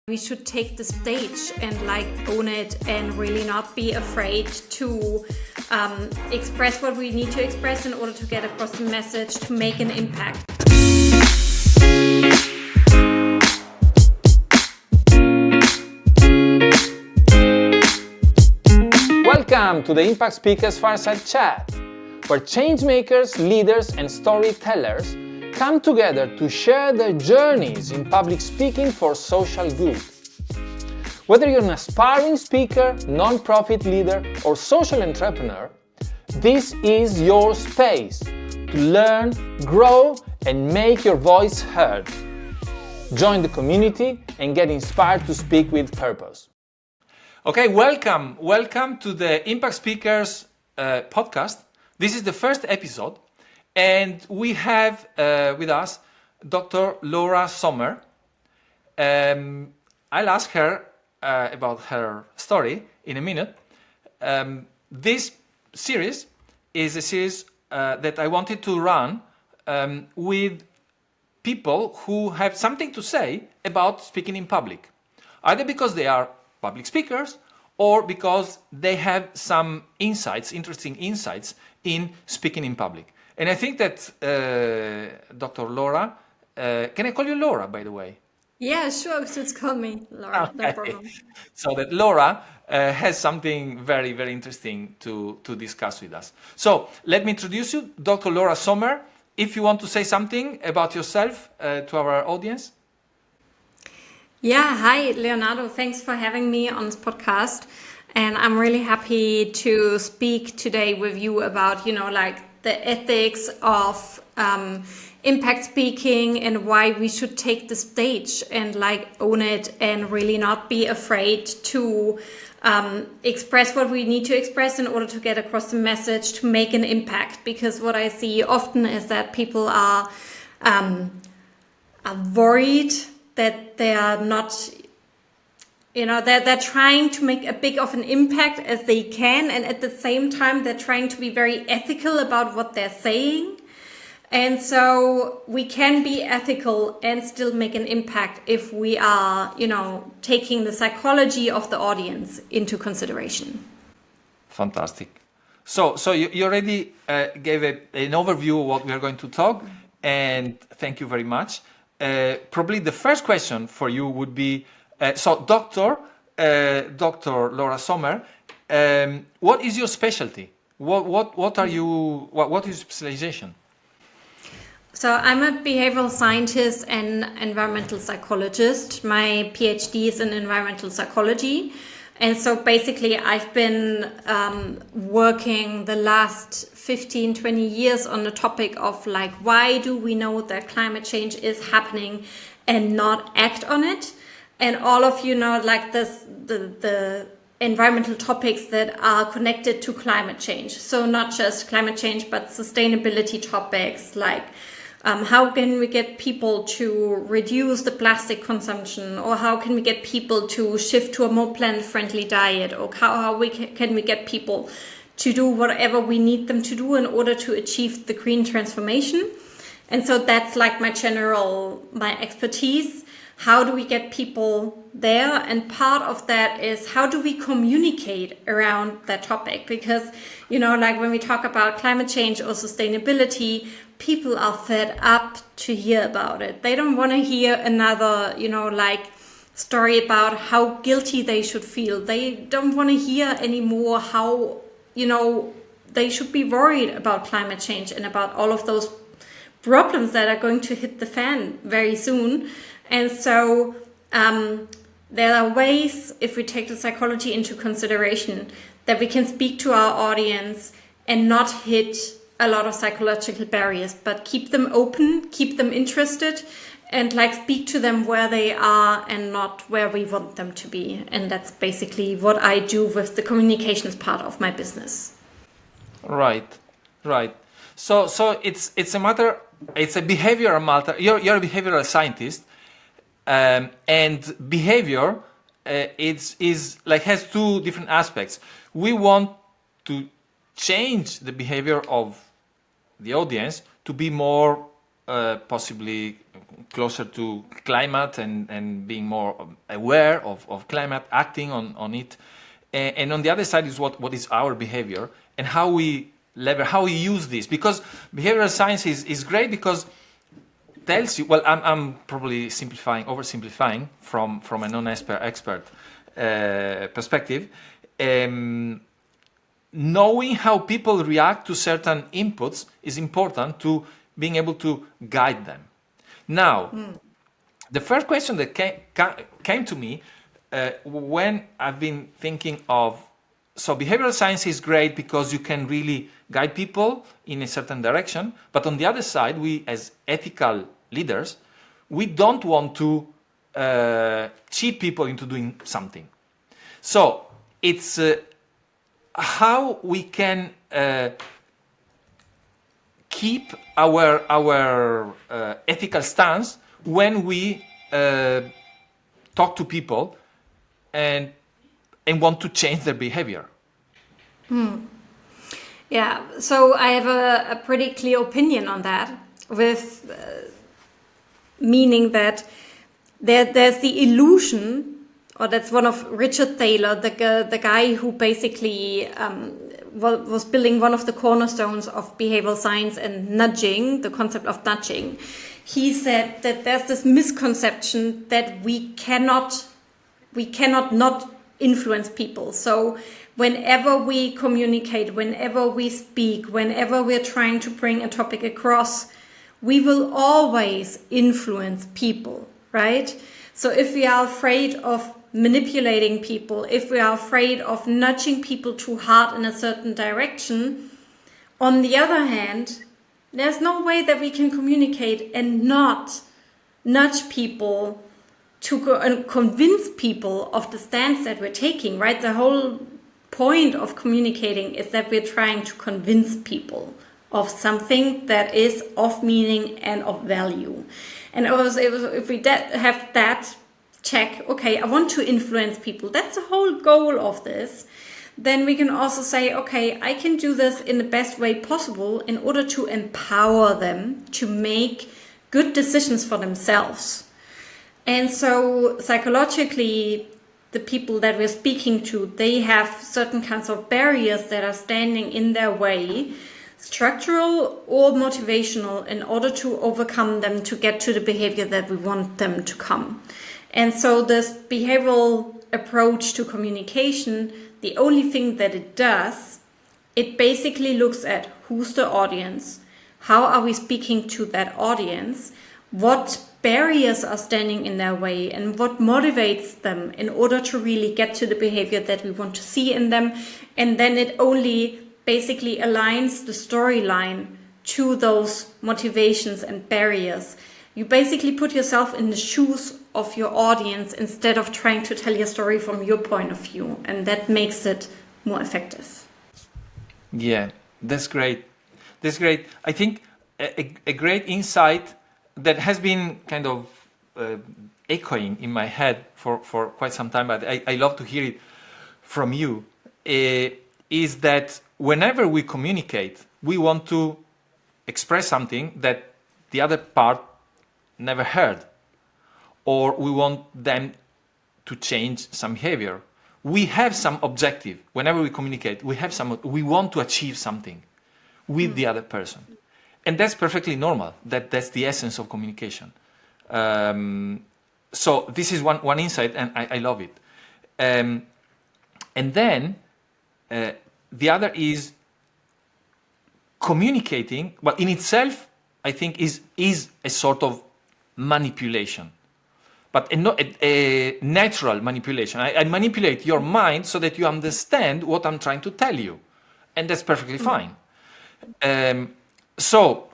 We should take the stage and own it and really not be afraid to express what we need to express in order to get across the message, to make an impact. Welcome to the Impact Speakers Fireside Chat, where changemakers, leaders and storytellers come together to share their journeys in public speaking for social good. Whether you're an aspiring speaker, non-profit leader or social entrepreneur, this is your space to learn, grow and make your voice heard. Join the community and get inspired to speak with purpose. Okay, welcome to the Impact Speakers podcast. This is the first episode. And we have with us Dr. Laura Sommer. I'll ask her about her story in a minute. This series is a series that I wanted to run with people who have something to say about speaking in public, either because they are public speakers or because they have some interesting insights in speaking in public. And I think that Dr. Laura, can I call you Laura, by the way? Yeah, sure, just call me Laura, Okay. no problem. So that Laura has something very, very interesting to discuss with us. So let me introduce you, Dr. Laura Sommer. If you want to say something about yourself to our audience. Yeah, hi, Leonardo. Thanks for having me on this podcast. And I'm really happy to speak today with you about, the ethics of impact speaking and why we should take the stage and own it and really not be afraid to express what we need to express in order to get across the message, to make an impact. Because what I see often is that people are worried that they are not, they're trying to make a big of an impact as they can, and at the same time they're trying to be very ethical about what they're saying. And so we can be ethical and still make an impact if we are, taking the psychology of the audience into consideration. Fantastic. So you already gave an overview of what we are going to talk, and thank you very much. Probably the first question for you would be, Dr. Laura Sommer, what is your specialty? What is your specialization? So I'm a behavioral scientist and environmental psychologist. My PhD is in environmental psychology. And so basically I've been working the last 15, 20 years on the topic of why do we know that climate change is happening and not act on it? And all of you know the environmental topics that are connected to climate change. So not just climate change, but sustainability topics how can we get people to reduce the plastic consumption, or how can we get people to shift to a more planet-friendly diet, or how can we get people to do whatever we need them to do in order to achieve the green transformation. And so that's my expertise. How do we get people there? And part of that is how do we communicate around that topic? Because, when we talk about climate change or sustainability, people are fed up to hear about it. They don't want to hear another, story about how guilty they should feel. They don't want to hear anymore how, they should be worried about climate change and about all of those problems that are going to hit the fan very soon. And so there are ways, if we take the psychology into consideration, that we can speak to our audience and not hit a lot of psychological barriers, but keep them open, keep them interested, and speak to them where they are and not where we want them to be. And that's basically what I do with the communications part of my business. Right. So it's a behavioral matter. You're a behavioral scientist, and behavior has two different aspects. We want to change the behavior of the audience to be more possibly closer to climate and being more aware of climate, acting on it. And on the other side is what is our behavior and how we use this. Because behavioral science is great because tells you, well, I'm probably oversimplifying from a non-expert perspective. Knowing how people react to certain inputs is important to being able to guide them. Now, the first question that came to me when I've been thinking of, so behavioral science is great because you can really guide people in a certain direction, but on the other side, we as ethical leaders, we don't want to cheat people into doing something. So it's how we can keep our ethical stance when we talk to people and want to change their behavior. Yeah, so I have a pretty clear opinion on that, with meaning that there's the illusion, or that's one of Richard Thaler, the guy who basically was building one of the cornerstones of behavioral science and nudging, the concept of nudging. He said that there's this misconception that we cannot not influence people. So whenever we communicate, whenever we speak, whenever we're trying to bring a topic across, we will always influence people, right? So if we are afraid of manipulating people, if we are afraid of nudging people too hard in a certain direction, on the other hand, there's no way that we can communicate and not nudge people to convince people of the stance that we're taking, right? The whole point of communicating is that we're trying to convince people of something that is of meaning and of value. And if we have that check, okay, I want to influence people, that's the whole goal of this, then we can also say, okay, I can do this in the best way possible in order to empower them to make good decisions for themselves. And so psychologically, the people that we're speaking to, they have certain kinds of barriers that are standing in their way, structural or motivational, in order to overcome them to get to the behavior that we want them to come. And so this behavioral approach to communication, the only thing that it does, it basically looks at who's the audience, how are we speaking to that audience, what barriers are standing in their way, and what motivates them in order to really get to the behavior that we want to see in them. And then it only basically aligns the storyline to those motivations and barriers. You basically put yourself in the shoes of your audience instead of trying to tell your story from your point of view, and that makes it more effective. Yeah, that's great. That's great. I think a great insight that has been kind of echoing in my head for quite some time, but I love to hear it from you, is that whenever we communicate, we want to express something that the other part never heard, or we want them to change some behavior. We have some objective. Whenever we communicate, we want to achieve something with the other person. And that's perfectly normal. That's the essence of communication. So this is one insight, and I love it. And then the other is communicating. Well, in itself, I think is a sort of manipulation, but a natural manipulation. I manipulate your mind so that you understand what I'm trying to tell you, and that's perfectly fine. So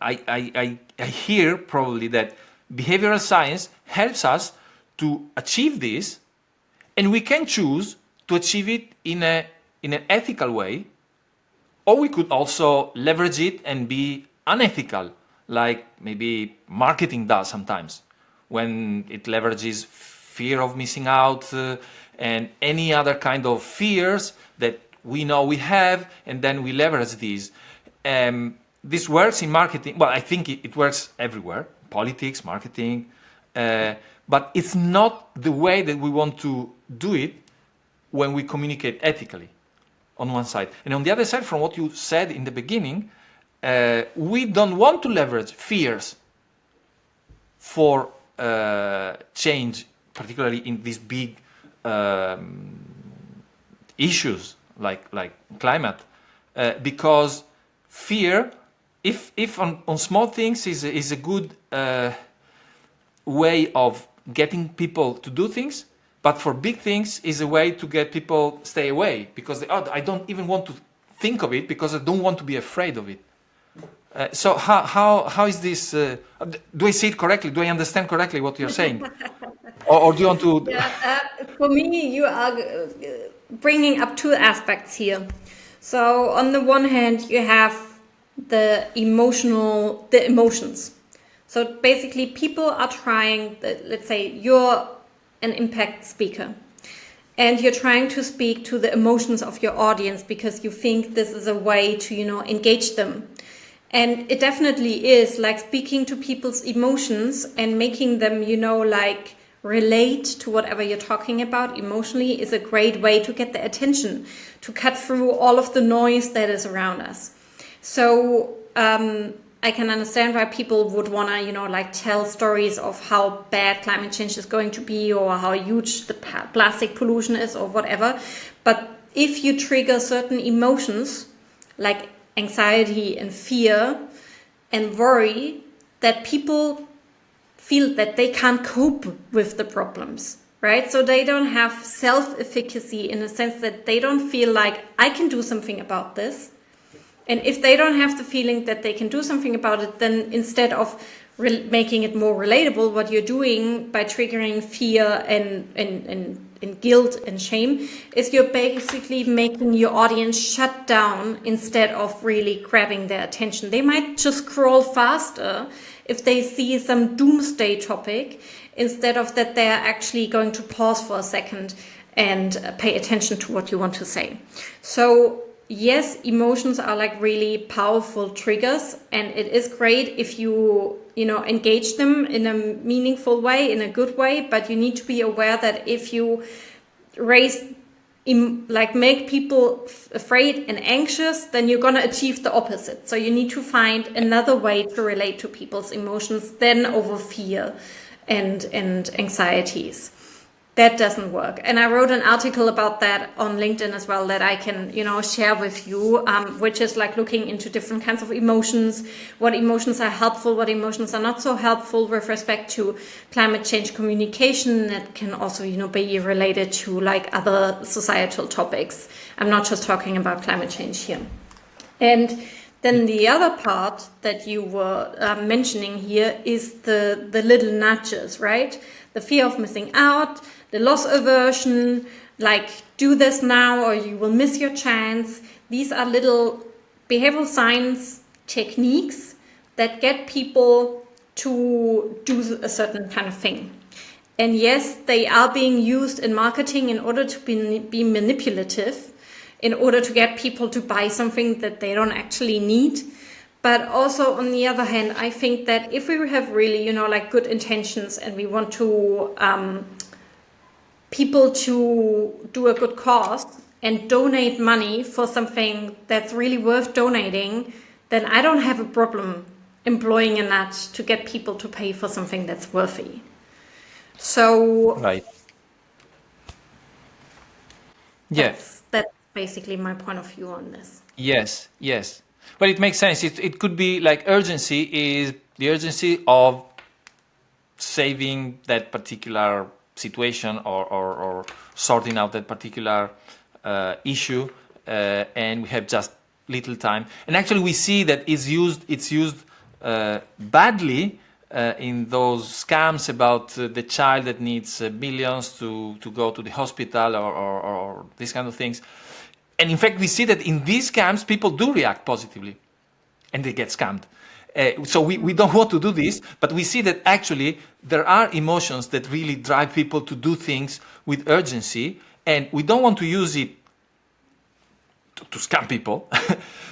I hear probably that behavioral science helps us to achieve this, and we can choose to achieve it in an ethical way, or we could also leverage it and be unethical, like maybe marketing does sometimes, when it leverages fear of missing out and any other kind of fears that we know we have, and then we leverage these. this works in marketing. Well, I think it works everywhere, politics, marketing, but it's not the way that we want to do it when we communicate ethically on one side. And on the other side, from what you said in the beginning, we don't want to leverage fears for change, particularly in these big issues like climate, because fear, if on small things, is a good way of getting people to do things, but for big things is a way to get people stay away, because I don't even want to think of it because I don't want to be afraid of it. So how is this? Do I see it correctly? Do I understand correctly what you're saying? or do you want to? Yeah, for me, you are bringing up two aspects here. So on the one hand, you have the emotions. So basically, people are trying. Let's say you're an impact speaker, and you're trying to speak to the emotions of your audience because you think this is a way to, engage them. And it definitely is, like, speaking to people's emotions and making them, relate to whatever you're talking about emotionally is a great way to get their attention, to cut through all of the noise that is around us. So I can understand why people would want to, tell stories of how bad climate change is going to be or how huge the plastic pollution is or whatever. But if you trigger certain emotions, like anxiety and fear and worry, that people feel that they can't cope with the problems, right? So they don't have self-efficacy in the sense that they don't feel like I can do something about this. And if they don't have the feeling that they can do something about it, then instead of making it more relatable, what you're doing by triggering fear and guilt and shame is you're basically making your audience shut down instead of really grabbing their attention. They might just scroll faster if they see some doomsday topic instead of that they're actually going to pause for a second and pay attention to what you want to say. So yes, emotions are really powerful triggers, and it is great if you engage them in a meaningful way, in a good way, but you need to be aware that if you make people afraid and anxious, then you're going to achieve the opposite. So you need to find another way to relate to people's emotions than over fear and anxieties. That doesn't work. And I wrote an article about that on LinkedIn as well that I can, share with you, which is looking into different kinds of emotions, what emotions are helpful, what emotions are not so helpful with respect to climate change communication. That can also, be related to other societal topics. I'm not just talking about climate change here. And then the other part that you were mentioning here is the little nudges, right? The fear of missing out, the loss aversion, do this now or you will miss your chance. These are little behavioral science techniques that get people to do a certain kind of thing. And yes, they are being used in marketing in order to be manipulative, in order to get people to buy something that they don't actually need. But also, on the other hand, I think that if we have really, good intentions and we want to people to do a good cause and donate money for something that's really worth donating, then I don't have a problem employing a nudge to get people to pay for something that's worthy. So Right. Yeah. That's basically my point of view on this. Yes. But it makes sense. It could be urgency is the urgency of saving that particular situation or sorting out that particular issue, and we have just little time. And actually, we see that it's used badly in those scams about the child that needs billions to go to the hospital or these kind of things. And in fact, we see that in these scams, people do react positively and they get scammed. So we don't want to do this, but we see that actually there are emotions that really drive people to do things with urgency, and we don't want to use it to scam people.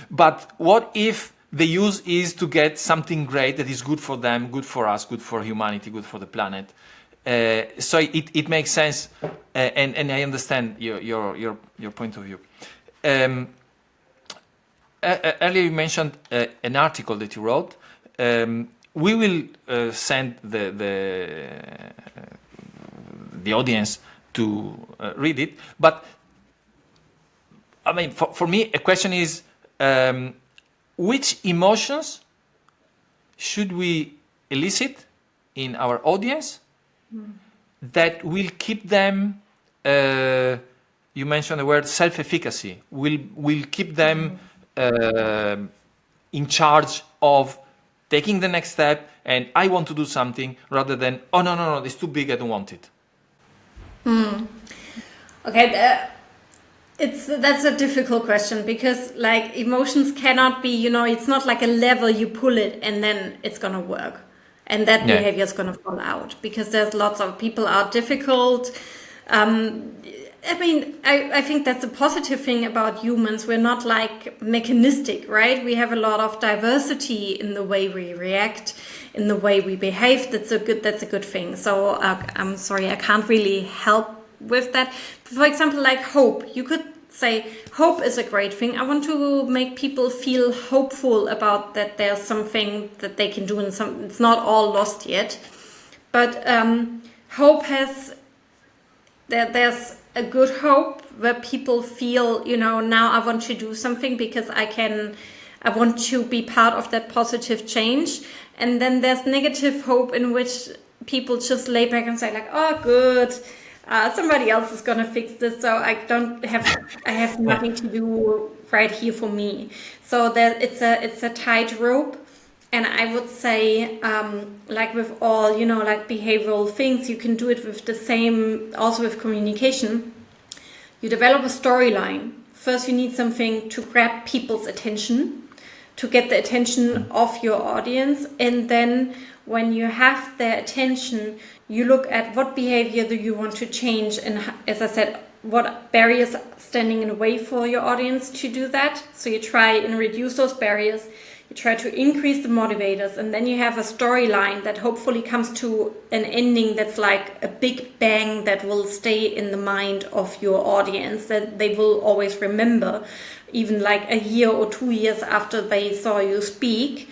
But what if the use is to get something great that is good for them, good for us, good for humanity, good for the planet. So it makes sense, and I understand your point of view. Earlier you mentioned an article that you wrote. We will send the audience to read it. But I mean, for me, a question is, which emotions should we elicit in our audience that will keep them, you mentioned the word self-efficacy, will keep them in charge of taking the next step, and I want to do something, rather than, oh, no, it's too big, I don't want it. Okay, that's a difficult question, because like emotions cannot be, it's not like a lever you pull it and then it's gonna work and that behavior is gonna fall out, because there's lots of people are difficult. I mean, I think that's a positive thing about humans. We're not like mechanistic, right? We have a lot of diversity in the way we react, in the way we behave. That's a good thing. So I'm sorry, I can't really help with that. For example, like hope. You could say hope is a great thing. I want to make people feel hopeful about that there's something that they can do, and it's not all lost yet. But hope there's a good hope where people feel, now I want to do something because I want to be part of that positive change. And then there's negative hope, in which people just lay back and say like, oh, good, somebody else is going to fix this. So I have nothing to do right here for me. So it's a tightrope. And I would say, like with all, like behavioral things, you can do it with the same, also with communication. You develop a storyline. First, you need something to grab people's attention, to get the attention of your audience. And then when you have their attention, you look at what behavior do you want to change. And as I said, what barriers are standing in the way for your audience to do that. So you try and reduce those barriers. You try to increase the motivators, and then you have a storyline that hopefully comes to an ending that's like a big bang that will stay in the mind of your audience, that they will always remember, even like a year or 2 years after they saw you speak.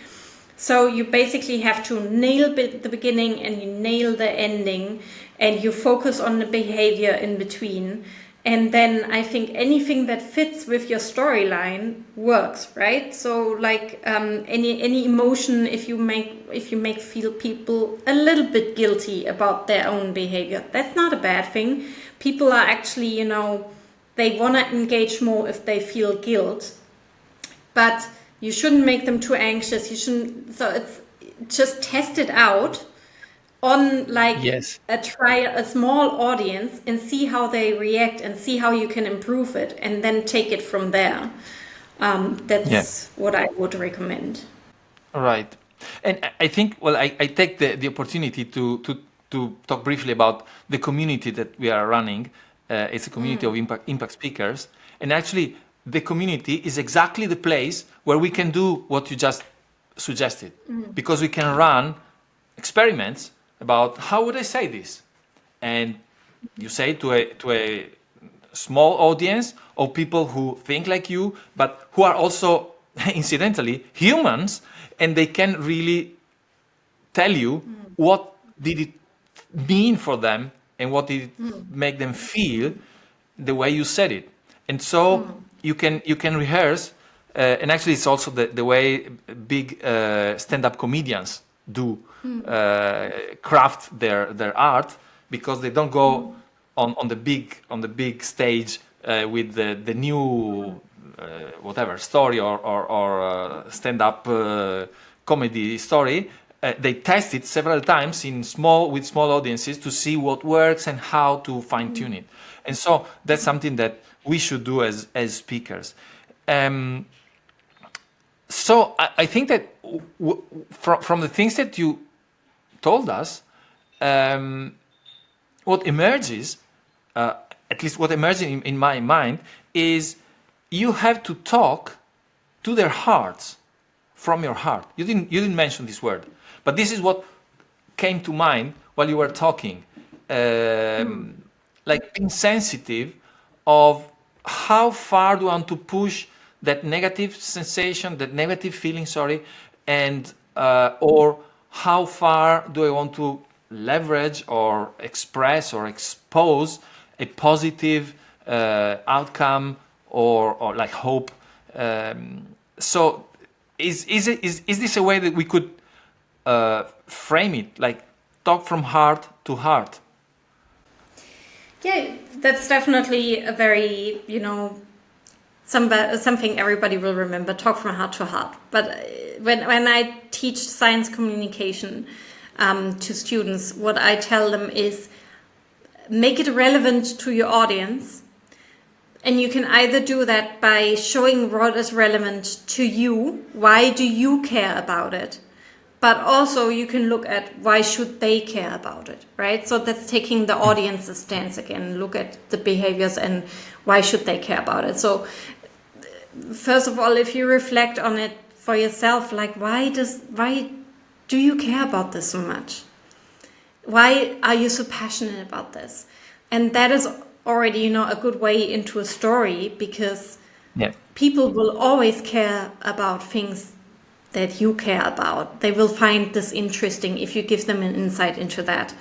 So you basically have to nail the beginning and you nail the ending, and you focus on the behavior in between. And then I think anything that fits with your storyline works, right? So like any emotion, if you make feel people a little bit guilty about their own behavior, that's not a bad thing. People are actually, they want to engage more if they feel guilt, but you shouldn't make them too anxious. So it's just test it out on like a small audience and see how they react and see how you can improve it, and then take it from there. That's what I would recommend. All right. And I think, well, I take the opportunity to talk briefly about the community that we are running. It's a community of impact speakers. And actually, the community is exactly the place where we can do what you just suggested, because we can run experiments about how would I say this, and you say to a small audience of people who think like you, but who are also incidentally humans, and they can really tell you what did it mean for them and what did it make them feel the way you said it. And so you can rehearse, and actually it's also the way big stand-up comedians do craft their art, because they don't go on the big stage with the new whatever story or stand-up comedy story. They test it several times with small audiences to see what works and how to fine-tune it. And so that's something that we should do as speakers. So I think that from the things that you told us, what emerges, at least what emerges in my mind, is you have to talk to their hearts from your heart. You didn't mention this word, but this is what came to mind while you were talking. Like being sensitive of how far do I want to push that negative sensation, that negative feeling, and or how far do I want to leverage or express or expose a positive outcome or like hope. So is this a way that we could frame it, like talk from heart to heart? Yeah, that's definitely a very, something everybody will remember, talk from heart to heart. But when I teach science communication to students, what I tell them is make it relevant to your audience. And you can either do that by showing what is relevant to you, why do you care about it? But also you can look at why should they care about it, right? So that's taking the audience's stance again, look at the behaviors and why should they care about it. So first of all, if you reflect on it for yourself, like why do you care about this so much? Why are you so passionate about this? And that is already, a good way into a story, because people will always care about things that you care about. They will find this interesting if you give them an insight into that.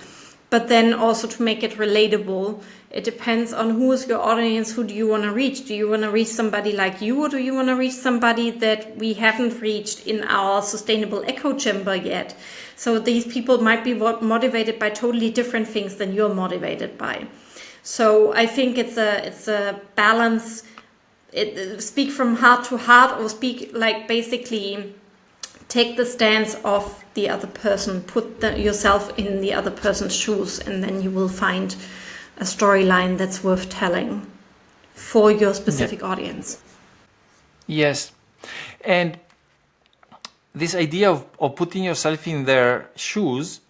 But then also to make it relatable, it depends on who is your audience, who do you want to reach? Do you want to reach somebody like you, or do you want to reach somebody that we haven't reached in our sustainable echo chamber yet? So these people might be motivated by totally different things than you're motivated by. So I think it's a balance. Speak from heart to heart, or speak like basically take the stance of the other person, put yourself in the other person's shoes, and then you will find a storyline that's worth telling for your specific audience. Yes. And this idea of putting yourself in their shoes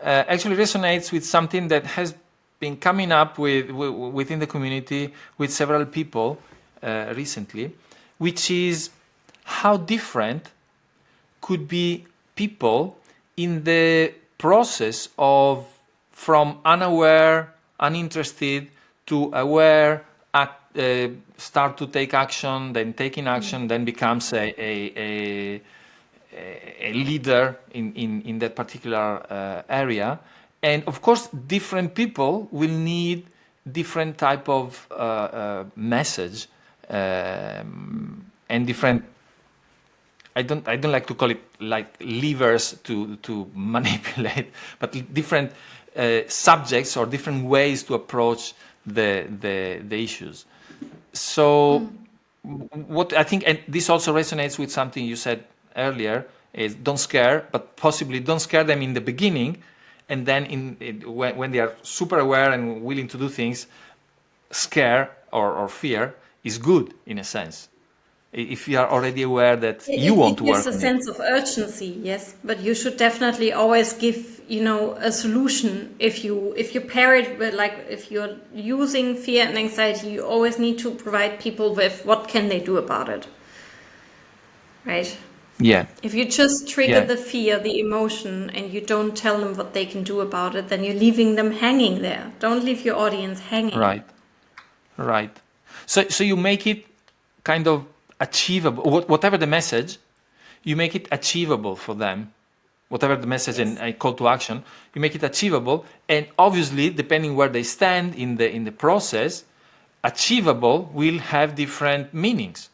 actually resonates with something that has been coming up within the community with several people recently, which is how different could be people in the process of from unaware, uninterested to aware, start to take action, then taking action, then becomes a leader in that particular area. And of course, different people will need different type of message and different. I don't like to call it like levers to manipulate, but different subjects or different ways to approach the issues. So what I think, and this also resonates with something you said earlier, is don't scare, but possibly don't scare them in the beginning. And then when they are super aware and willing to do things, scare or fear is good in a sense. If you are already aware that you want to work on it. It gives a sense of urgency, yes. But you should definitely always give, a solution. If you pair it with, like, if you're using fear and anxiety, you always need to provide people with what can they do about it, right? Yeah. If you just trigger the fear, the emotion, and you don't tell them what they can do about it, then you're leaving them hanging there. Don't leave your audience hanging. Right. So you make it kind of achievable. Whatever the message, you make it achievable for them. Whatever the message and a call to action, you make it achievable. And obviously, depending where they stand in the process, achievable will have different meanings.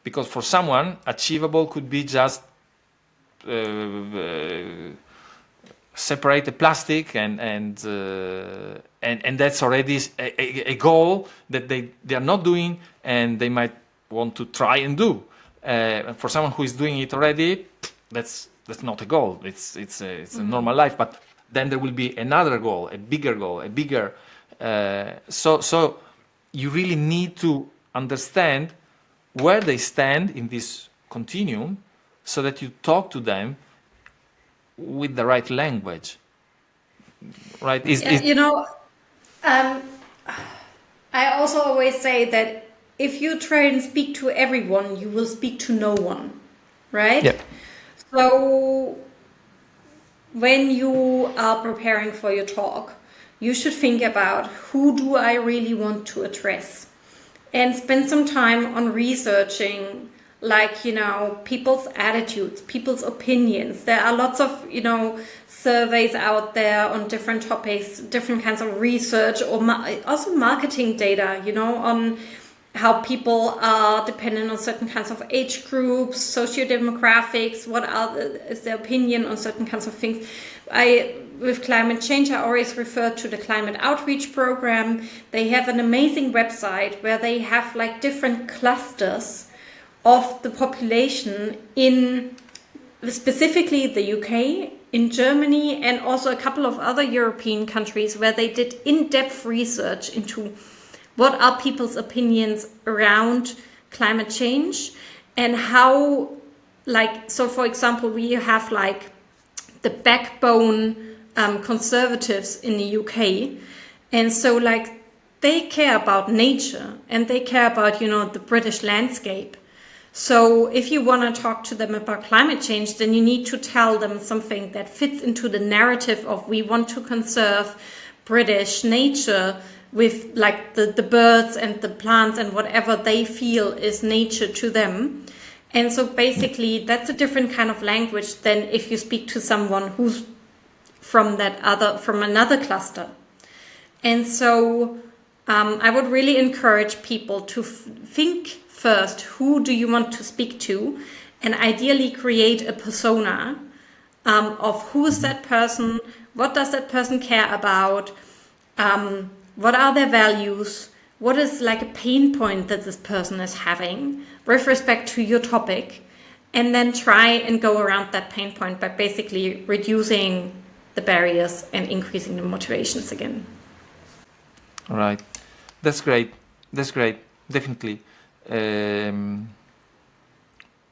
Because for someone, achievable could be just separate the plastic, and that's already a goal that they are not doing, and they might want to try and do. For someone who is doing it already, that's not a goal. It's a normal life. But then there will be another goal, a bigger. So you really need to understand where they stand in this continuum, so that you talk to them with the right language, right? I also always say that if you try and speak to everyone, you will speak to no one, right? Yep. So when you are preparing for your talk, you should think about who do I really want to address, and spend some time on researching, like, people's attitudes, people's opinions. There are lots of, surveys out there on different topics, different kinds of research, or also marketing data, on how people are dependent on certain kinds of age groups, sociodemographics, is their opinion on certain kinds of things. With climate change, I always refer to the climate outreach program. They have an amazing website where they have like different clusters of the population in specifically the UK, in Germany, and also a couple of other European countries, where they did in-depth research into what are people's opinions around climate change, and how, so for example, we have like the backbone conservatives in the UK. And so they care about nature, and they care about, the British landscape. So if you want to talk to them about climate change, then you need to tell them something that fits into the narrative of we want to conserve British nature with the birds and the plants and whatever they feel is nature to them. And so basically that's a different kind of language than if you speak to someone who's from another cluster. And so I would really encourage people to think first, who do you want to speak to, and ideally create a persona of who is that person, what does that person care about, what are their values, what is like a pain point that this person is having with respect to your topic, and then try and go around that pain point by basically reducing the barriers and increasing the motivations again. All right. That's great. Definitely.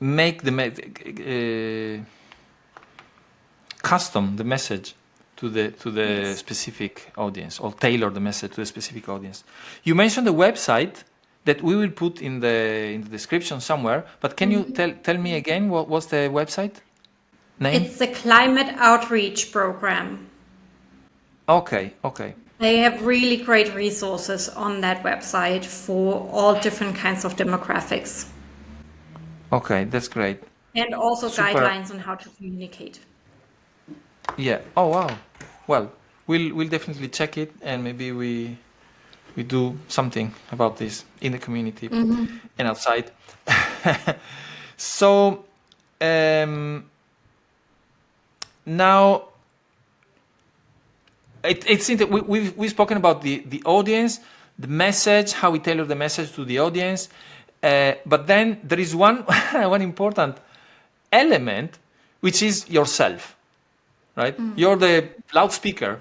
Make custom the message to the specific audience, or tailor the message to a specific audience. You mentioned the website that we will put in the description somewhere, but can you tell me again what's the website name? It's the Climate Outreach Program. Okay. They have really great resources on that website for all different kinds of demographics. Okay, that's great. And also Super. guidelines on how to communicate. Yeah. Oh wow. Well, we'll definitely check it, and maybe we do something about this in the community and outside. So now it's we've spoken about the audience, the message, how we tailor the message to the audience, but then there is one important element, which is yourself, right? You're the loudspeaker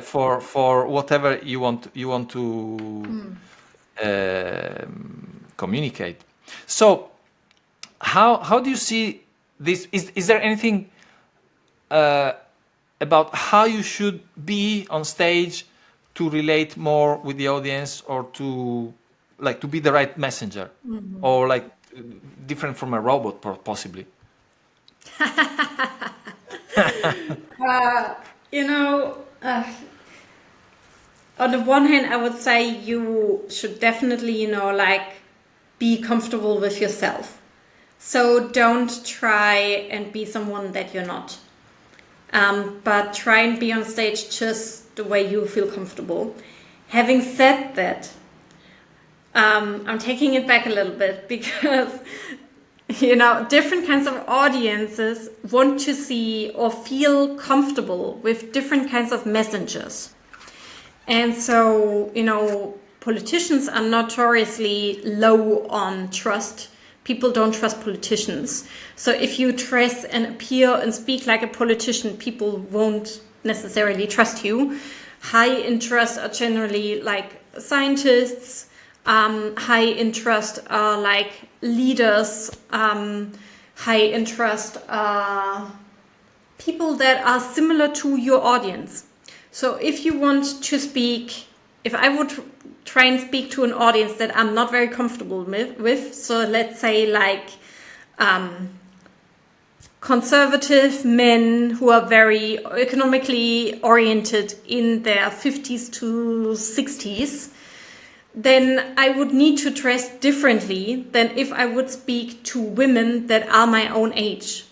for whatever you want to communicate. So how do you see this? Is there anything about how you should be on stage to relate more with the audience, or to be the right messenger, or different from a robot possibly? On the one hand, I would say you should definitely, be comfortable with yourself. So don't try and be someone that you're not. But try and be on stage just the way you feel comfortable. Having said that, I'm taking it back a little bit, because different kinds of audiences want to see or feel comfortable with different kinds of messengers. And so, politicians are notoriously low on trust. People don't trust politicians. So if you dress and appear and speak like a politician, people won't necessarily trust you. High interest are generally like scientists. High interest are like leaders. High interest are people that are similar to your audience. So if you want to speak, if I would try and speak to an audience that I'm not very comfortable with, so let's say conservative men who are very economically oriented in their 50s to 60s, then I would need to dress differently than if I would speak to women that are my own age,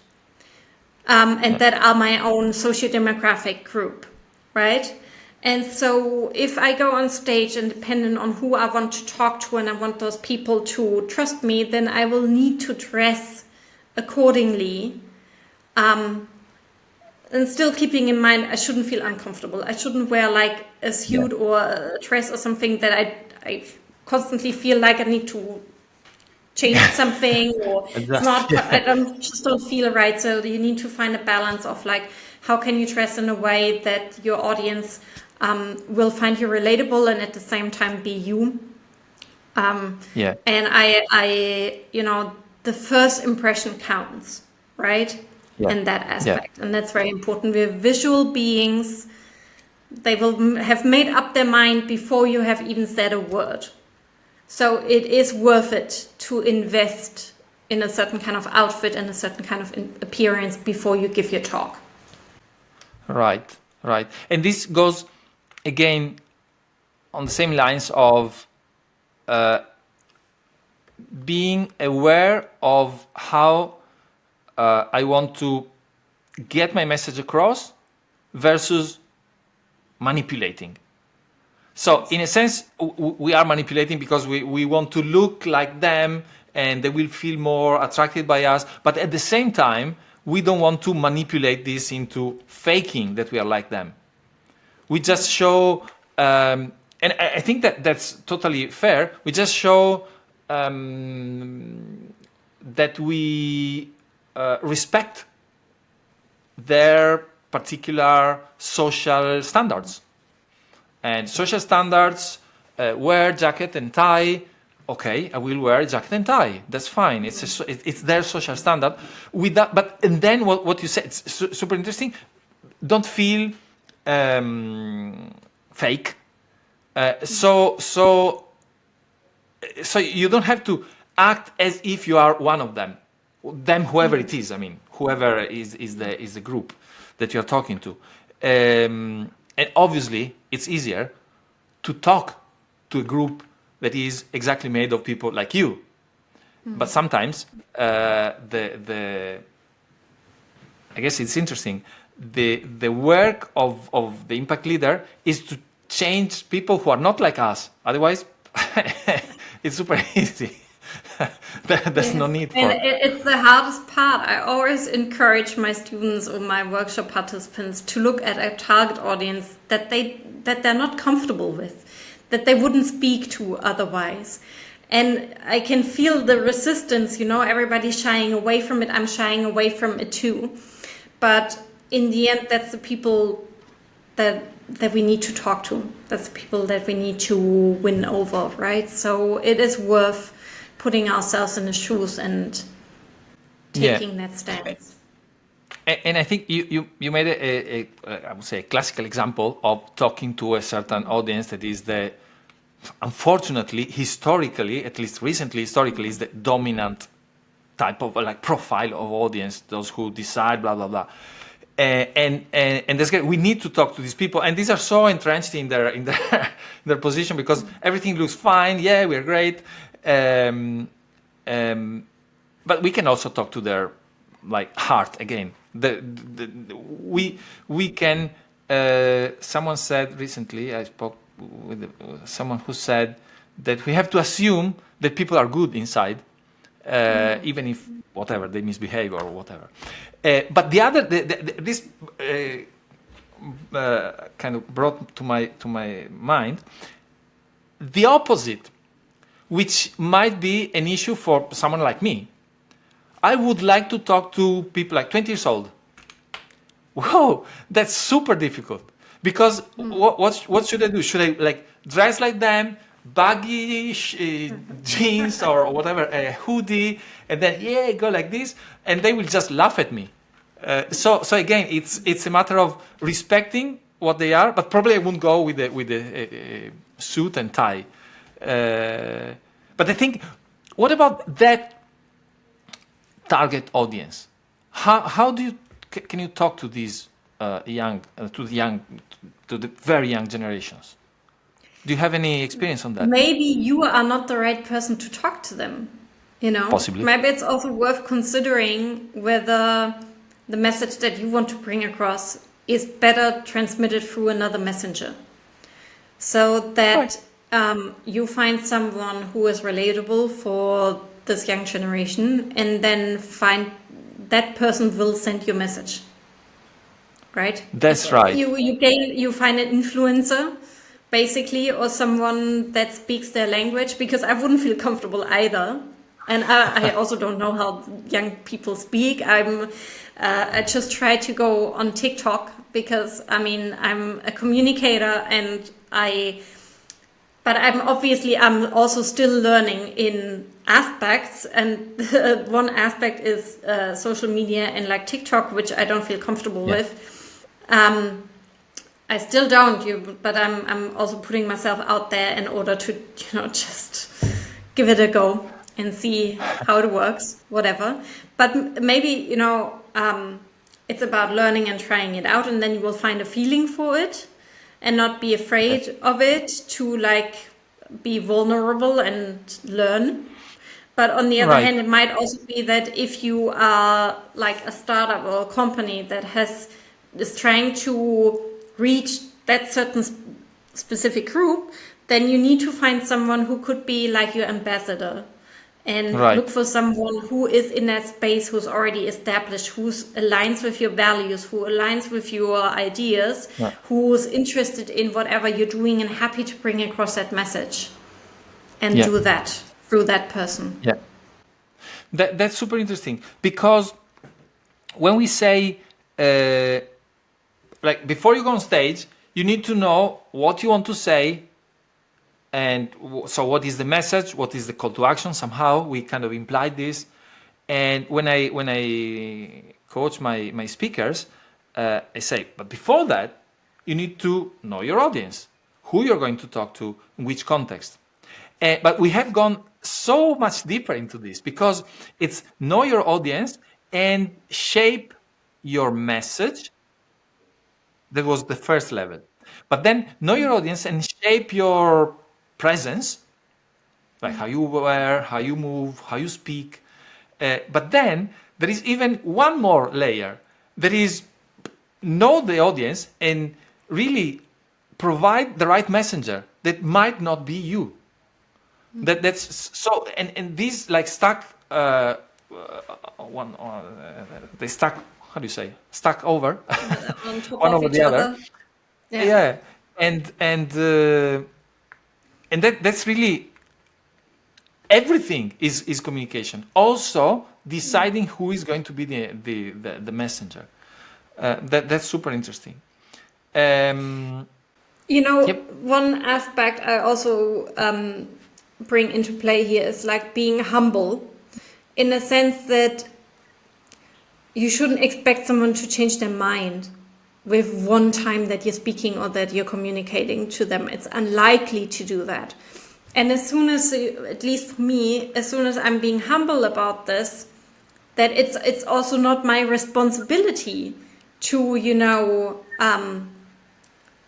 and that are my own socio-demographic group, right? And so if I go on stage and depending on who I want to talk to and I want those people to trust me, then I will need to dress accordingly. And still keeping in mind, I shouldn't feel uncomfortable. I shouldn't wear like a suit or a dress or something that I constantly feel like I need to change something or it's not, I just don't feel right. So you need to find a balance of like, how can you dress in a way that your audience will find you relatable and at the same time be you. And I the first impression counts, right? In that aspect. And that's very important. We're visual beings. They will have made up their mind before you have even said a word. So it is worth it to invest in a certain kind of outfit and a certain kind of appearance before you give your talk. Right. And this goes again on the same lines of being aware of how I want to get my message across versus manipulating. So in a sense, we are manipulating because we want to look like them and they will feel more attracted by us. But at the same time, we don't want to manipulate this into faking that we are like them. We just show, and I think that that's totally fair. We just show that we respect their particular social standards. And social standards, wear jacket and tie. Okay, I will wear jacket and tie. That's fine. It's their social standard. With that, but and then what you said, it's super interesting. Don't feel fake. So you don't have to act as if you are one of them. Whoever it is. I mean, whoever is the group that you're talking to. And obviously, it's easier to talk to a group that is exactly made of people like you. But sometimes I guess it's interesting. The work of the impact leader is to change people who are not like us. Otherwise, it's super easy. There's no need for it. It's the hardest part. I always encourage my students or my workshop participants to look at a target audience that they're not comfortable with, that they wouldn't speak to otherwise. And I can feel the resistance, everybody's shying away from it. I'm shying away from it too. But in the end, that's the people that we need to talk to. That's the people that we need to win over, right? So it is worth putting ourselves in the shoes and taking that stance. And I think you made I would say a classical example of talking to a certain audience that is unfortunately, historically, at least recently, historically, is the dominant type of profile of audience, those who decide, blah, blah, blah. And that's great. We need to talk to these people, and these are so entrenched in their position because everything looks fine. Yeah, we're great. But we can also talk to their heart again. We can. Someone said recently. I spoke with someone who said that we have to assume that people are good inside, even if whatever they misbehave or whatever. But this kind of brought to my mind the opposite, which might be an issue for someone like me. I would like to talk to people like 20 years old. Whoa, that's super difficult. Because what should I do? Should I dress like them, baggy jeans or whatever, a hoodie, and then go like this, and they will just laugh at me. So again, it's a matter of respecting what they are, but probably I wouldn't go with a suit and tie. But I think, what about that target audience? how do you can you talk to these to the very young generations? Do you have any experience on that? Maybe you are not the right person to talk to them, Possibly. Maybe it's also worth considering whether the message that you want to bring across is better transmitted through another messenger, so that you find someone who is relatable for this young generation, and then find that person will send you a message, right? That's right. You find an influencer, basically, or someone that speaks their language, because I wouldn't feel comfortable either. And I also don't know how young people speak. I just try to go on TikTok because I'm a communicator, but I'm also still learning in aspects, and one aspect is social media and like TikTok, which I don't feel comfortable with. I still don't, but I'm also putting myself out there in order to just give it a go and see how it works, whatever. But maybe it's about learning and trying it out, and then you will find a feeling for it and not be afraid of it, to be vulnerable and learn. But on the other hand, it might also be that if you are like a startup or a company that is trying to reach that certain specific group, then you need to find someone who could be like your ambassador, and look for someone who is in that space, who's already established, who aligns with your values, who aligns with your ideas, who's interested in whatever you're doing and happy to bring across that message, and do that through that person. Yeah, that's super interesting, because when we say before you go on stage, you need to know what you want to say. And so what is the message? What is the call to action? Somehow we kind of implied this. And when I coach my speakers, I say, but before that, you need to know your audience, who you're going to talk to, in which context. But we have gone so much deeper into this, because it's know your audience and shape your message. That was the first level. But then know your audience and shape your presence, like how you wear, how you move, how you speak. But then there is even one more layer. There is know the audience and really provide the right messenger that might not be you. That's so, and these stuck they stuck. How do you say? Stuck over On top one of over each the other. Yeah. And that's really everything is communication. Also deciding who is going to be the messenger. That's super interesting. One aspect I also bring into play here is being humble, in the sense that you shouldn't expect someone to change their mind with one time that you're speaking or that you're communicating to them. It's unlikely to do that. And as soon as, at least for me, as soon as I'm being humble about this, that it's also not my responsibility to,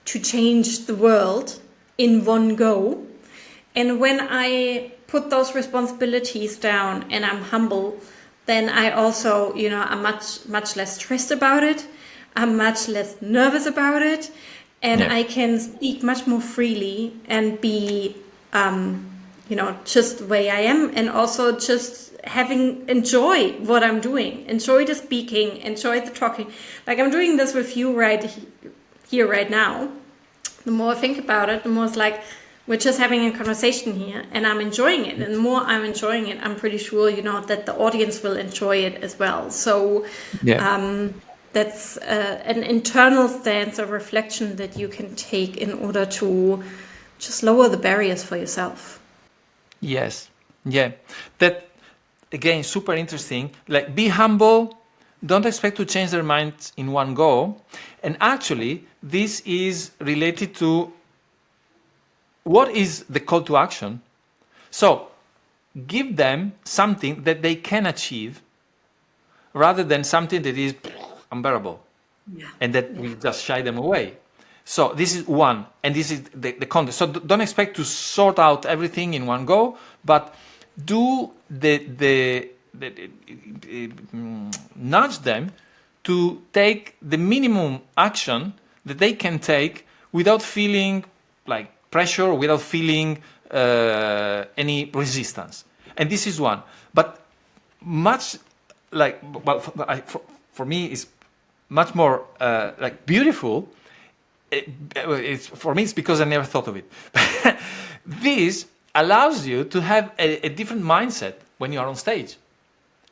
to change the world in one go. And when I put those responsibilities down and I'm humble, then I also, I'm much less stressed about it. I'm much less nervous about it, and I can speak much more freely and be, just the way I am, and also just enjoy what I'm doing, enjoy the speaking, enjoy the talking. Like I'm doing this with you right here, right now. The more I think about it, the more it's like we're just having a conversation here, and I'm enjoying it. And the more I'm enjoying it, I'm pretty sure, that the audience will enjoy it as well. So, that's an internal stance of reflection that you can take in order to just lower the barriers for yourself. Yes. Yeah. That, again, super interesting. Be humble. Don't expect to change their minds in one go. And actually, this is related to what is the call to action. So give them something that they can achieve rather than something that is unbearable Yeah. and that we just shy them away. So this is one, and this is the content. So don't expect to sort out everything in one go, but do nudge them to take the minimum action that they can take without feeling like pressure, without feeling any resistance. And this is one. But much like, well, for me, it's much more like beautiful. For me, it's because I never thought of it. This allows you to have a different mindset when you are on stage.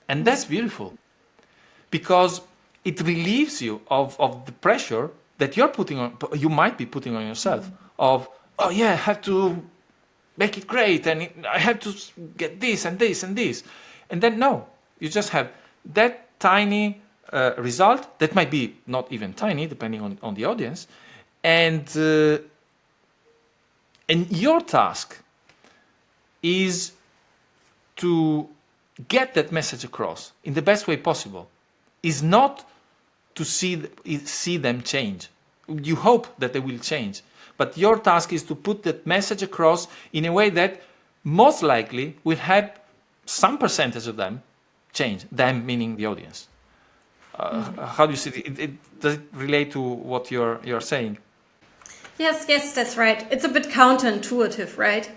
And that's beautiful because it relieves you of the pressure that you might be putting on yourself of, oh yeah, I have to make it great and I have to get this and this and this. And then no, you just have that tiny result that might be not even tiny depending on the audience. And your task is to get that message across in the best way possible. Is not to see them change. You hope that they will change, but your task is to put that message across in a way that most likely will have some percentage of them change. Them meaning the audience. How do you see it? Does it relate to what you're saying? Yes, that's right. It's a bit counterintuitive, right?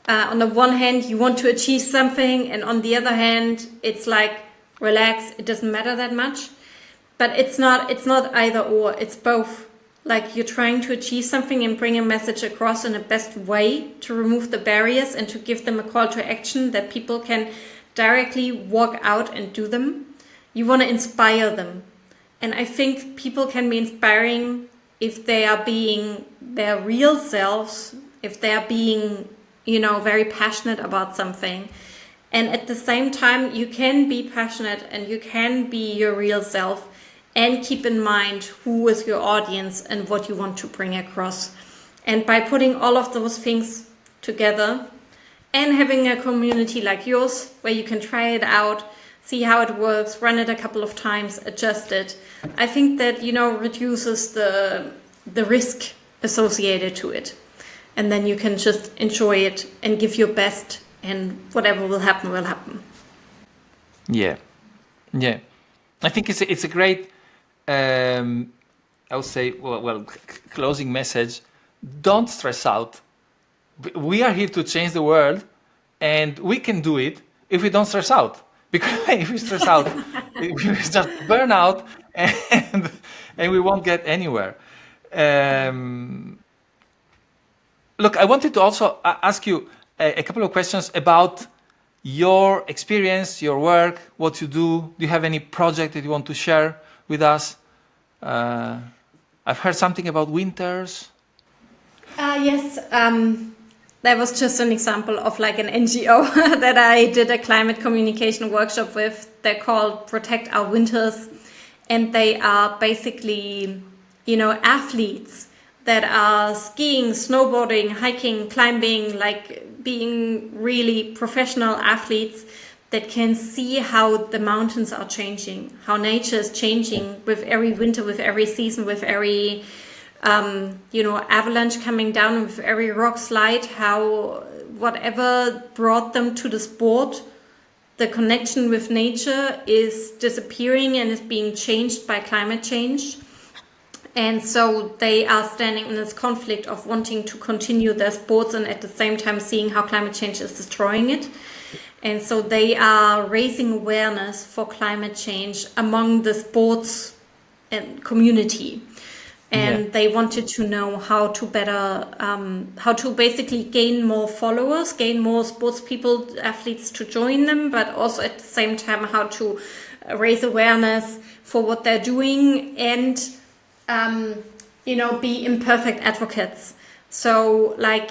On the one hand, you want to achieve something, and on the other hand, it's like, relax, it doesn't matter that much. But it's not either or, it's both. Like, you're trying to achieve something and bring a message across in the best way to remove the barriers and to give them a call to action that people can directly walk out and do them. You want to inspire them. And I think people can be inspiring if they are being their real selves, if they are being, very passionate about something. And at the same time, you can be passionate and you can be your real self and keep in mind who is your audience and what you want to bring across. And by putting all of those things together and having a community like yours where you can try it out, see how it works, run it a couple of times, adjust it, I think that, reduces the risk associated to it. And then you can just enjoy it and give your best, and whatever will happen, will happen. Yeah. I think it's a great, I would say, closing message. Don't stress out. We are here to change the world, and we can do it if we don't stress out. Because if we stress out, we just burn out, and we won't get anywhere. Look, I wanted to also ask you a couple of questions about your experience, your work, what you do. Do you have any project that you want to share with us? I've heard something about winters. Yes, that was just an example of like an NGO that I did a climate communication workshop with. They're called Protect Our Winters, and they are basically, athletes that are skiing, snowboarding, hiking, climbing, like being really professional athletes that can see how the mountains are changing, how nature is changing with every winter, with every season, with every, avalanche coming down, with every rock slide, how whatever brought them to the sport, the connection with nature is disappearing and is being changed by climate change. And so they are standing in this conflict of wanting to continue their sports and at the same time seeing how climate change is destroying it. And so they are raising awareness for climate change among the sports and community. And they wanted to know how to better, how to basically gain more followers, gain more sports people, athletes to join them, but also at the same time how to raise awareness for what they're doing and be imperfect advocates. So like,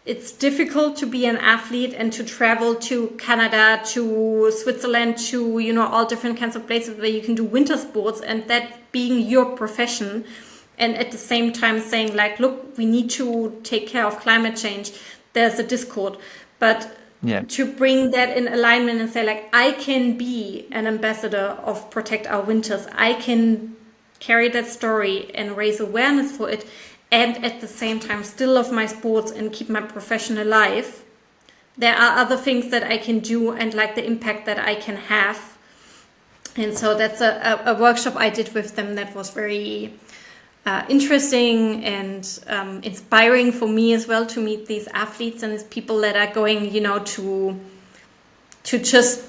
it's difficult to be an athlete and to travel to Canada, to Switzerland, to, all different kinds of places where you can do winter sports and that being your profession. And at the same time saying like, look, we need to take care of climate change. There's a discord. But Yeah. to bring that in alignment and say, like, I can be an ambassador of Protect Our Winters. I can carry that story and raise awareness for it, and at the same time still love my sports and keep my professional life. There are other things that I can do and like the impact that I can have. And so that's a workshop I did with them that was very interesting and inspiring for me as well, to meet these athletes and these people that are going, to just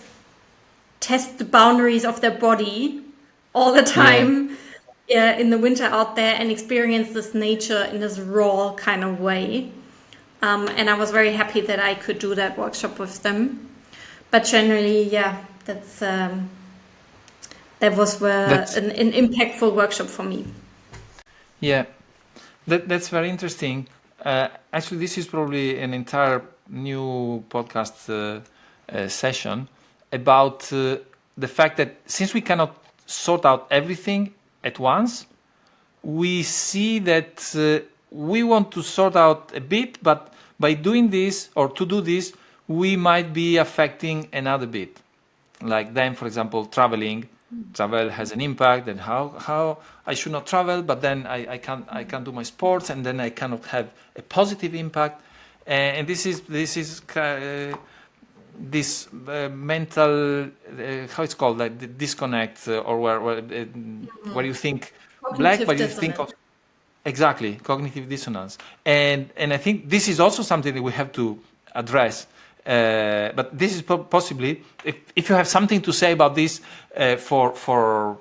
test the boundaries of their body all the time in the winter out there and experience this nature in this raw kind of way. And I was very happy that I could do that workshop with them. But generally, that's that was an impactful workshop for me. Yeah, that's very interesting. Actually, this is probably an entire new podcast session about the fact that since we cannot sort out everything at once, we see that we want to sort out a bit, but by doing this or to do this, we might be affecting another bit. Like then, for example, travel has an impact, and how I should not travel, but then I can't do my sports, and then I cannot have a positive impact. And this is this mental how it's called, like the disconnect, or where you think black, but you think of exactly cognitive dissonance. And I think this is also something that we have to address. But this is possibly, if you have something to say about this for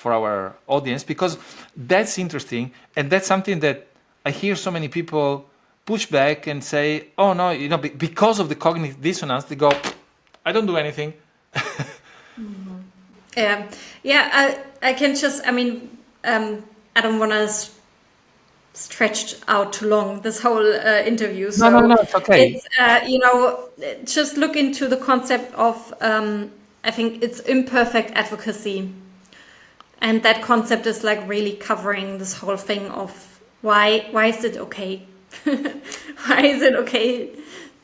our audience, because that's interesting, and that's something that I hear so many people push back and say, oh no, because of the cognitive dissonance, they go, I don't do anything. I can just, I don't want to stretched out too long, this whole interview. So no, it's okay. It's, just look into the concept of, I think it's imperfect advocacy. And that concept is like really covering this whole thing of why is it okay? Why is it okay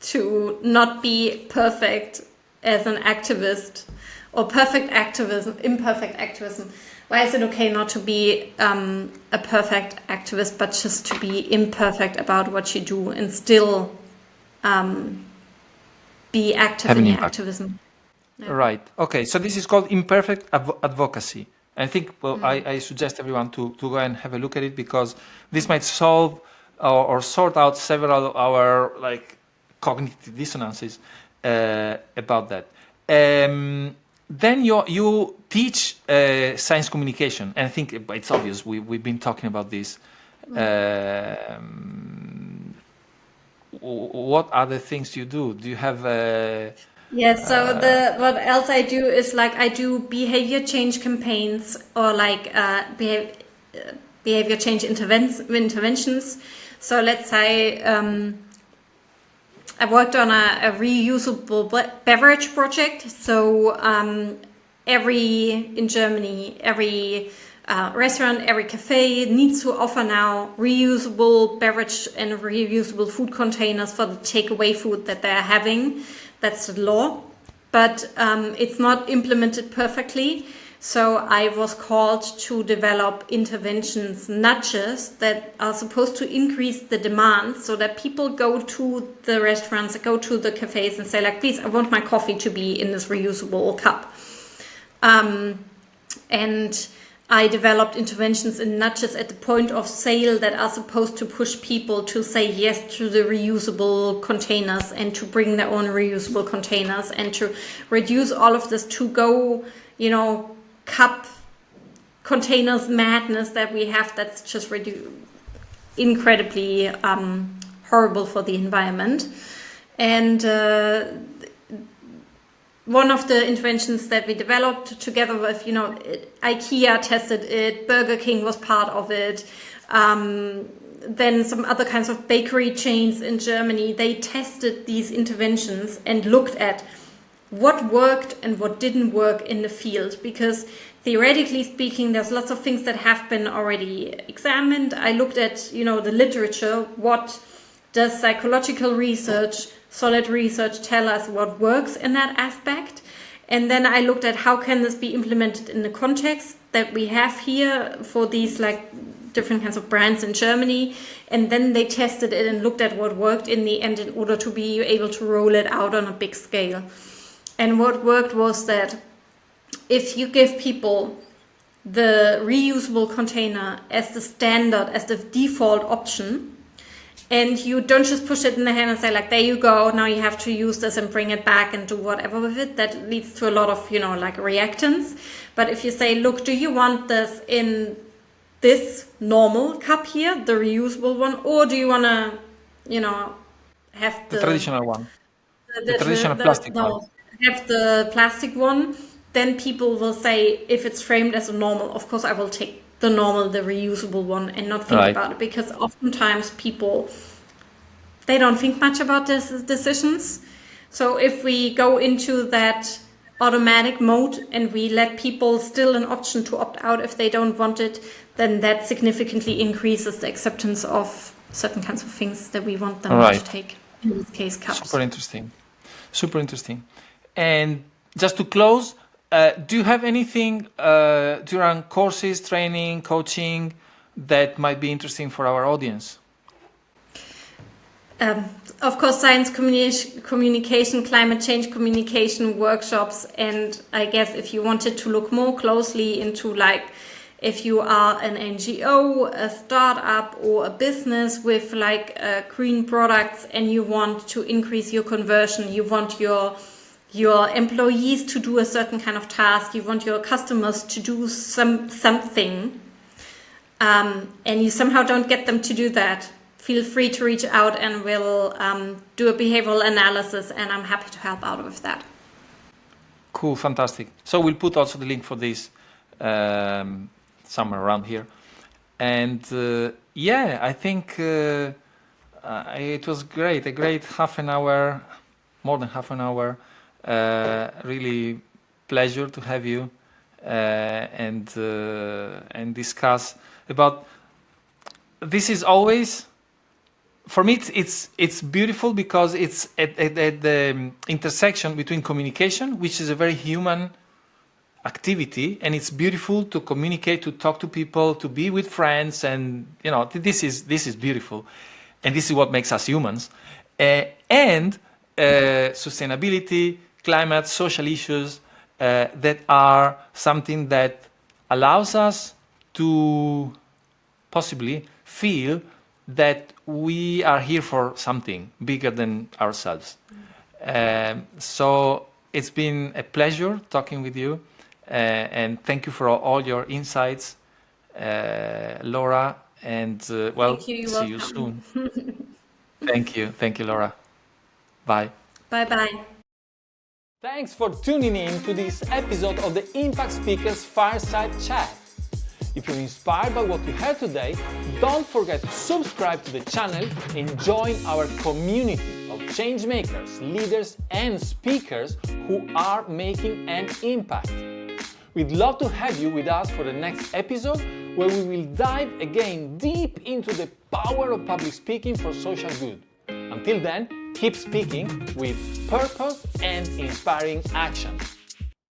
to not be perfect as an activist, or perfect activism, imperfect activism? Why is it okay not to be a perfect activist, but just to be imperfect about what you do and still be active in your activism? Yeah. Right. Okay. So this is called imperfect advocacy. I think, I suggest everyone to go and have a look at it, because this might solve or sort out several of our cognitive dissonances about that. Then you teach science communication, and I think it's obvious. We've been talking about this. What other things you do? Do you have? So what else I do is I do behavior change campaigns, or behavior change interventions. So let's say I worked on a reusable beverage project. So in Germany, every restaurant, every cafe needs to offer now reusable beverage and reusable food containers for the takeaway food that they're having. That's the law, but it's not implemented perfectly. So I was called to develop interventions, nudges that are supposed to increase the demand, so that people go to the restaurants, go to the cafes and say please, I want my coffee to be in this reusable cup. And I developed interventions and nudges at the point of sale that are supposed to push people to say yes to the reusable containers and to bring their own reusable containers, and to reduce all of this to-go, cup containers madness that we have. That's just incredibly horrible for the environment. And one of the interventions that we developed together with, IKEA tested it, Burger King was part of it, then some other kinds of bakery chains in Germany, they tested these interventions and looked at what worked and what didn't work in the field. Because theoretically speaking, there's lots of things that have been already examined. I looked at, the literature. What does psychological research solid research tell us what works in that aspect. And then I looked at how can this be implemented in the context that we have here for these like different kinds of brands in Germany. And then they tested it and looked at what worked in the end in order to be able to roll it out on a big scale. And what worked was that if you give people the reusable container as the standard, as the default option, and you don't just push it in the hand and say like, there you go, now you have to use this and bring it back and do whatever with it, that leads to a lot of, like reactance. But if you say, look, do you want this in this normal cup here, the reusable one, or do you want to, have the traditional one, the traditional plastic one? Have the plastic one, then people will say, if it's framed as a normal, of course I will take the normal, the reusable one, and not think about it, because oftentimes people, they don't think much about these decisions. So if we go into that automatic mode and we let people still an option to opt out if they don't want it, then that significantly increases the acceptance of certain kinds of things that we want them to take, in this case cups. Super interesting. And just to close, do you have anything during courses, training, coaching that might be interesting for our audience? Of course, science communication, climate change communication workshops. And I guess if you wanted to look more closely into like, if you are an NGO, a startup, or a business with like green products and you want to increase your conversion, you want your employees to do a certain kind of task, you want your customers to do something, and you somehow don't get them to do that, feel free to reach out and we'll do a behavioral analysis, and I'm happy to help out with that. Cool, fantastic. So we'll put also the link for this somewhere around here. And I think it was great, a great half an hour, more than half an hour. Really pleasure to have you and discuss about this. Is always for me it's beautiful because it's at the intersection between communication, which is a very human activity, and it's beautiful to communicate, to talk to people, to be with friends, and this is beautiful, and this is what makes us humans. And sustainability, climate, social issues that are something that allows us to possibly feel that we are here for something bigger than ourselves. So it's been a pleasure talking with you, and thank you for all your insights, Laura, and see you soon. Thank you, Laura. Bye. Bye-bye. Thanks for tuning in to this episode of the Impact Speakers Fireside Chat. If you're inspired by what you heard today, don't forget to subscribe to the channel and join our community of changemakers, leaders, and speakers who are making an impact. We'd love to have you with us for the next episode, where we will dive again deep into the power of public speaking for social good. Until then, keep speaking with purpose and inspiring action.